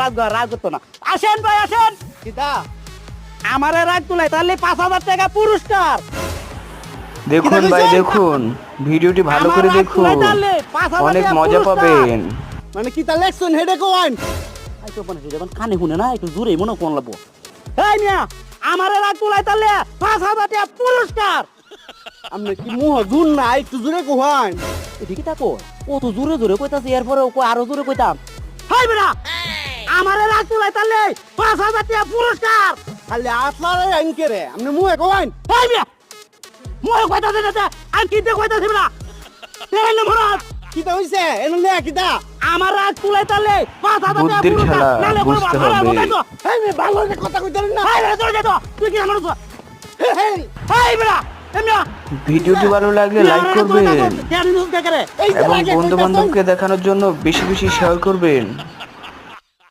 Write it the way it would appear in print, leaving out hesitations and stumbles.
রাগ করতো না। আসেন ভাই আসেন। কিতা আমারে রাগ তুলাই তাহলে 5,000 টাকা পুরস্কার। দেখুন ভাই দেখুন, ভিডিওটি ভালো আমার করে রাগ দেখুন, তুলাই তাহলে 5,000 অনেক টাকা মজা পুরস্কার। পাবেন। মানে কিতা লেখছেন হেডে কোয়ান আই তো মানে যেমন কানে শুনে না একটু জোরে মনে কোন লাগবো। এই মিয়া আমারে রাগ তুলাই তাহলে 5,000 টাকা পুরস্কার। আপনি কি মুহ জুন না একটু জুড়ে কোয়ান এদিকে তাকো ও তো জোরে জোরে কইতাছে এরপরে ও আরো জোরে কইতাম। হাই বেটা আমারে রাগ তুলাই তাহলে 5,000 টাকা পুরস্কার। খালি আসলারে আইনকে রে আপনি মুহে কোয়ান হাই মিয়া মই কইতাছে না আর কিতে কইতাছে বেটা দেন না মরাদ কিতা হইছে এনে লে কিতা আমার রাগ তুলাই তাহলে 5,000 টাকা বুদ্ধির পুরস্কার। খেলা নালে কোনো বুঝতে ভাড়া হবে। বকাইতো। এই মে ভালো করে কথা কইতারেন না হাই বেটা চলে যেত তুই কি আমার হেই হাই বেটা এমনা ভিডিওটি ভালো লাগলে লাইক করবেন কেন নিউজ দেখে রে এই যে এবং আগে বন্ধু কইতাছেন। বান্ধবকে দেখানোর জন্য বেশি বেশি শেয়ার করবেন।